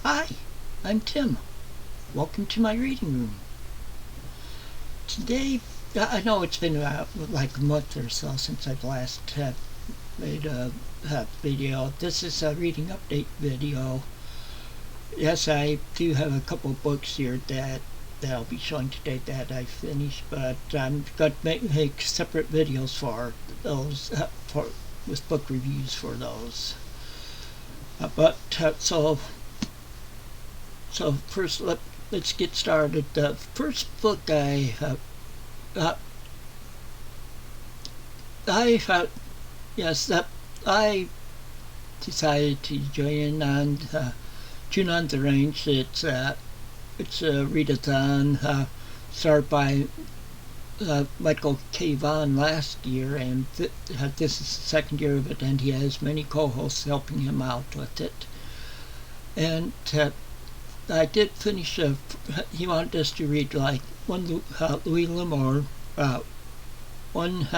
Hi, I'm Tim. Welcome to my reading room. Today, I know it's been like a month or so since I've last made a video. This is a reading update video. Yes, I do have a couple books here that I'll be showing today that I finished, but I'm going to make separate videos for those, with book reviews for those. So first, let's get started. The first book I decided to join on Tune on the Range. It's a readathon started by Michael K. Vaughan last year, and this is the second year of it, and he has many co-hosts helping him out with it. And I did finish he wanted us to read like one Louis L'Amour, one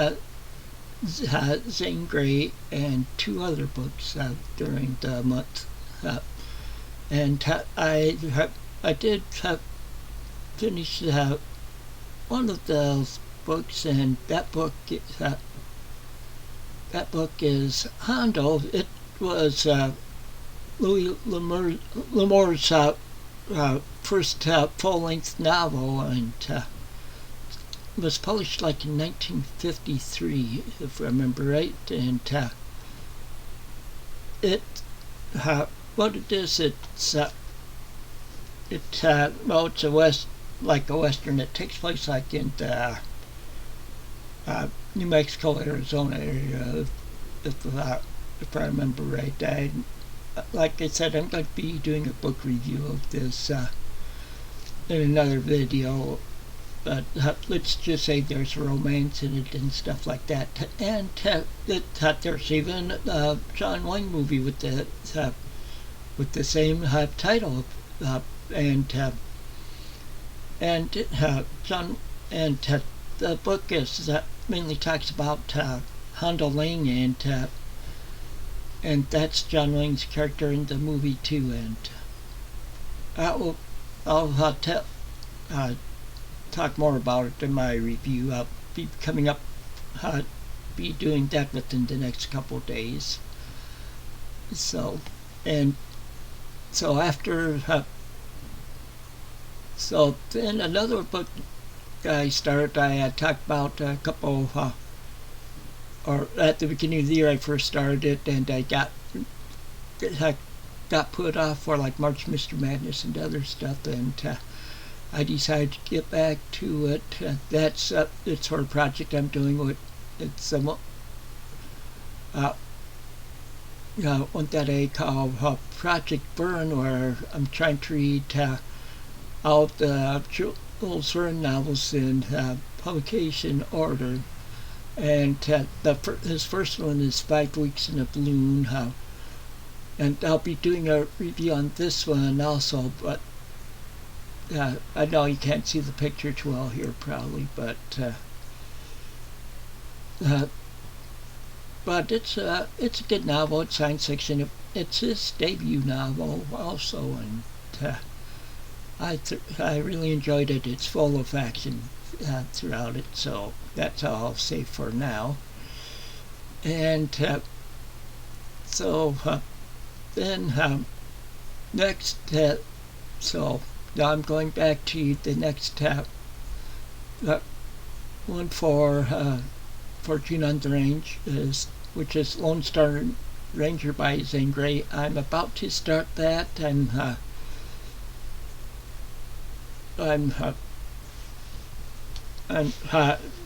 Zane Grey, and two other books during the month. And I did finish one of those books, and that book is Hondo. It was Louis L'Amour's first full-length novel, and was published like in 1953, if I remember right. And what it is, it's a western. It takes place like in the New Mexico, Arizona area, if I remember right. Like I said, I'm going to be doing a book review of this in another video, but let's just say there's romance in it and stuff like that. And there's even a John Wayne movie with the same title, and the book is mainly talks about Hondo Lang, and that's John Wayne's character in the movie too. And I'll talk more about it in my review. I'll be coming up, be doing that within the next couple days. So then another book I started. I talked about a couple. Or at the beginning of the year I first started it, and I got put off for like March Mystery Madness and other stuff, and I decided to get back to it. That's it's sort of project I'm doing with it's one that I call Project Verne, where I'm trying to read all the Jules Verne novels in publication order. And his first one is 5 Weeks in a Balloon, and I'll be doing a review on this one also. But I know you can't see the picture too well here, probably, but it's a good novel. It's science fiction. It's his debut novel also, and I really enjoyed it. It's full of action throughout it, so that's all I'll say for now. And then next, so now I'm going back to the next one for Tune on the Range, which is Lone Star Ranger by Zane Grey. I'm about to start that.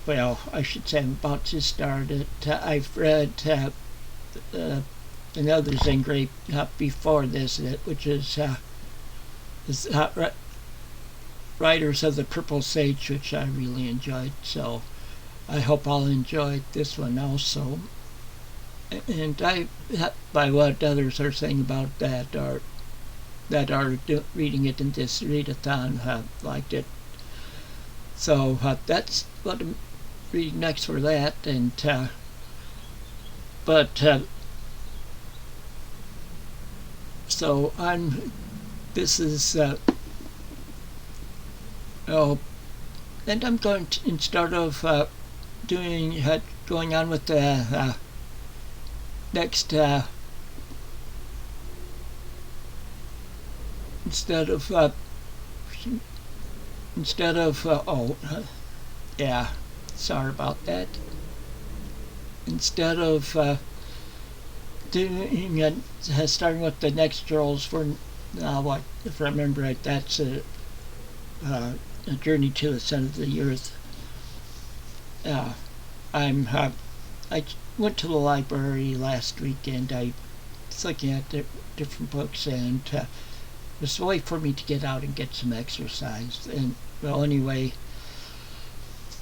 Well, I should say I'm about to start it. I've read another Zane Grey before this, which is Riders of the Purple Sage, which I really enjoyed. So I hope I'll enjoy this one also. And by what others are saying about that are reading it in this readathon, have liked it. So that's what I'm reading next for that. And so I'm this is and I'm going to, instead of going on with the next instead of yeah, sorry about that. Instead of starting with the next Jules, for what, if I remember right, that's a journey to the center of the earth. I went to the library last week and I was looking at different books, and it was a way for me to get out and get some exercise. And well, anyway,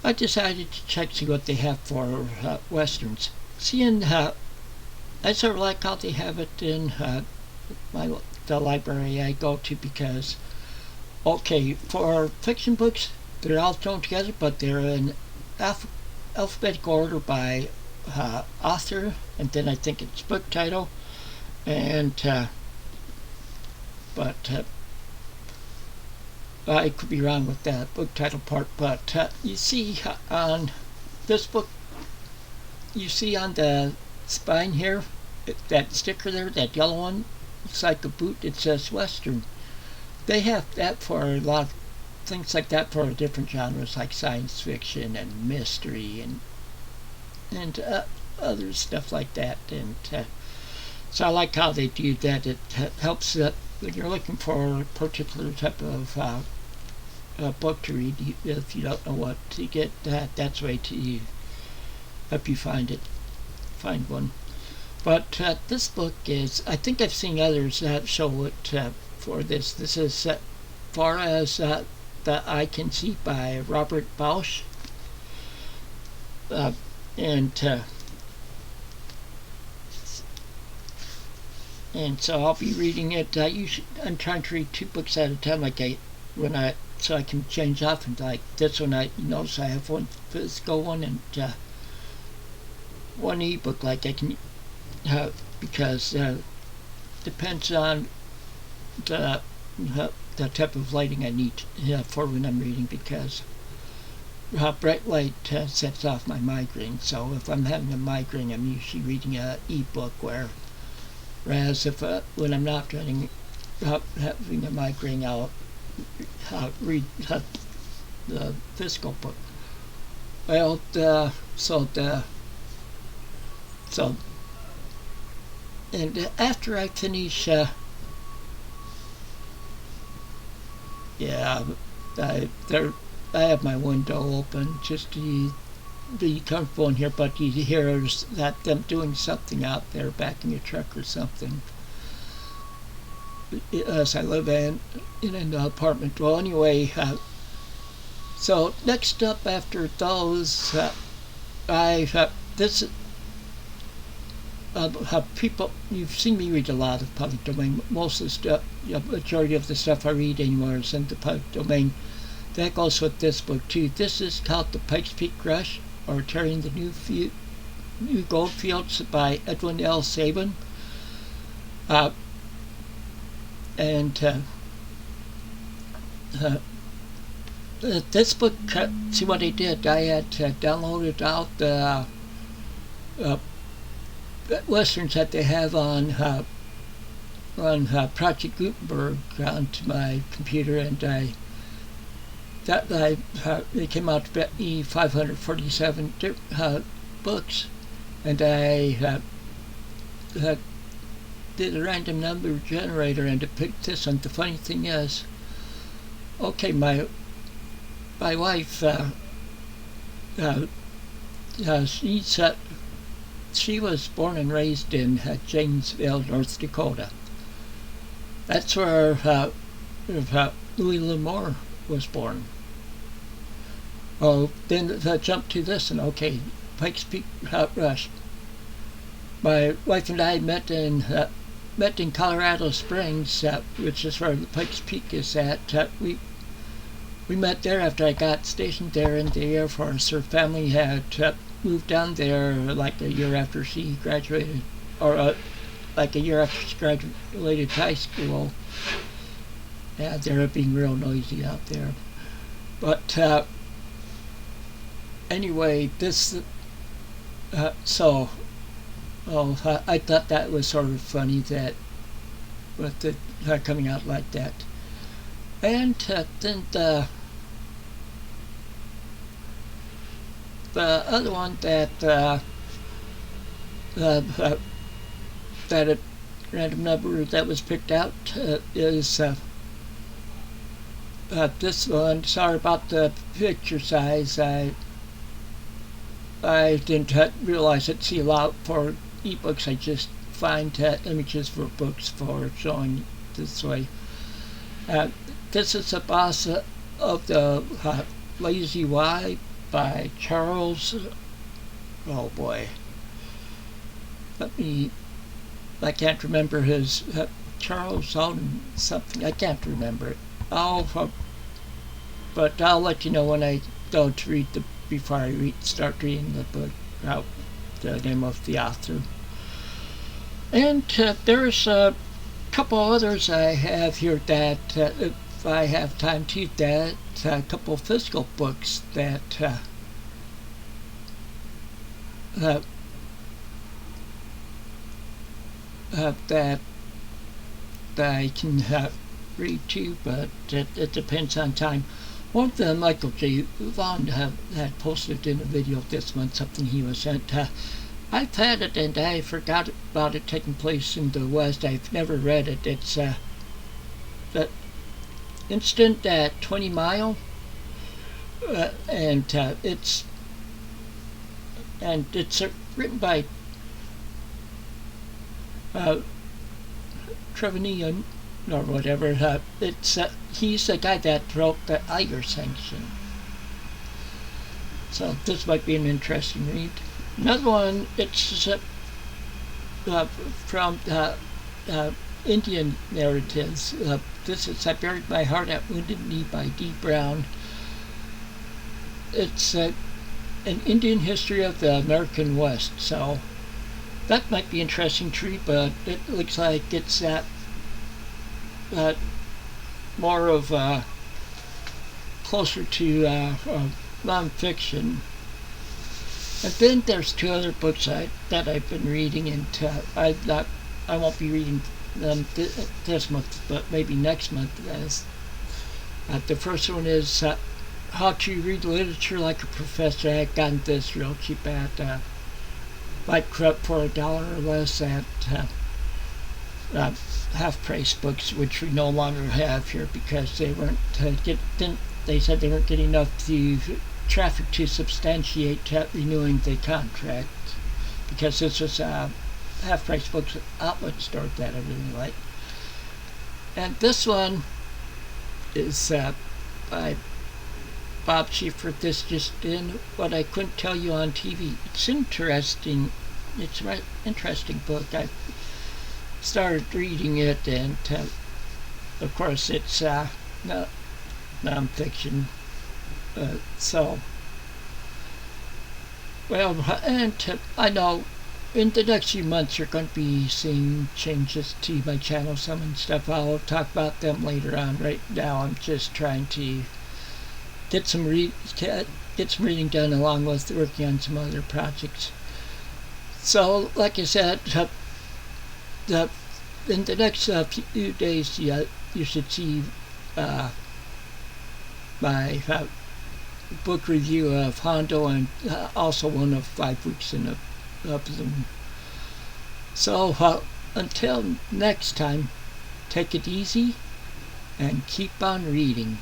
I decided to see what they have for westerns. Seeing I sort of like how they have it in the library I go to, because okay, for fiction books they're all thrown together, but they're in alphabetical order by author, and then I think it's book title, and but I could be wrong with that book title part. But you see on this book, you see on the spine here, that sticker there, that yellow one, looks like a boot. It says Western. They have that for a lot of things like that for different genres like science fiction and mystery and other stuff like that. And so I like how they do that. It helps when you're looking for a particular type of book to read. If you don't know what to get, that's a way to help you find one. But this book is, I think I've seen others that show it for this. This is far as that I can see, by Robert Bausch. And so I'll be reading it. I'm trying to read 2 books at a time, so I can change off. And like this one, I notice I have one physical one and one ebook. Like I can, because depends on the type of lighting I need for when I'm reading, because bright light sets off my migraine. So if I'm having a migraine, I'm usually reading an ebook, whereas if when I'm not having a migraine, I'll read the physical book. Well, and after I finish, I have my window open just to be comfortable in here, but you hear that them doing something out there, backing a truck or something. As I live in an apartment. Well, anyway, so next up after those, people, you've seen me read a lot of public domain. Most of the stuff, majority of the stuff I read anywhere is in the public domain. That goes with this book too. This is called The Pikes Peak Rush, or Tearing the New Goldfields, by Edwin L. Sabin. This book, see what I did? I had downloaded out the westerns that they have on Project Gutenberg onto my computer, and they came out to be 547 books, and I did a random number generator and it picked this one. The funny thing is, okay, my wife, she was born and raised in Janesville, North Dakota. That's where Louis L'Amour was born. Oh, then I jumped to this, and okay, Pikes Peak Rush. My wife and I met in Colorado Springs, which is where the Pikes Peak is at. We met there after I got stationed there in the Air Force. Her family had moved down there like a year after she graduated, or like a year after she graduated high school. Yeah, they're being real noisy out there. But anyway, this I thought that was sort of funny that with it coming out like that. And then the other one that that a random number that was picked out is this one. Sorry about the picture size. I didn't realize it'd see a lot for ebooks. I just find images for books for showing this way. This is the boss of the Lazy Y by Charles. Oh boy. I can't remember his Charles Alden something. I can't remember it. But I'll let you know when I go to read before I start reading the book out the name of the author. And there's a couple others I have here that if I have time to, that a couple of physical books that that I can read too, but it depends on time. One of them, Michael J. Vaughn had posted in a video this month, something he was sent. I've had it and I forgot about it taking place in the West. I've never read it. It's the Instant at 20 Mile, and it's written by Trevanian or whatever. He's the guy that wrote the Iger sanction. So this might be an interesting read. Another one, it's from Indian narratives. This is I Buried My Heart at Wounded Knee by D. Brown. It's an Indian history of the American West, so that might be interesting to read, but it looks like it's more of closer to non-fiction. And then there's two other books that I've been reading, and I won't be reading them this month, but maybe next month. The first one is How to Read Literature Like a Professor. I had gotten this real cheap at Fight Club for $1 or less at half-price books, which we no longer have here because they weren't they said they weren't getting enough traffic to substantiate renewing the contract, because this was half-price books outlet store that I really like. And this one is by Bob Schieffer. This just in what I couldn't tell you on TV. It's interesting. It's an interesting book. I started reading it, and of course it's non-fiction. And I know in the next few months you're going to be seeing changes to my channel, some and stuff. I'll talk about them later on. Right now I'm just trying to get some reading done along with working on some other projects. So, like I said, in the next few days, you should see my book review of Hondo, and also one of 5 weeks in of them. So, until next time, take it easy and keep on reading.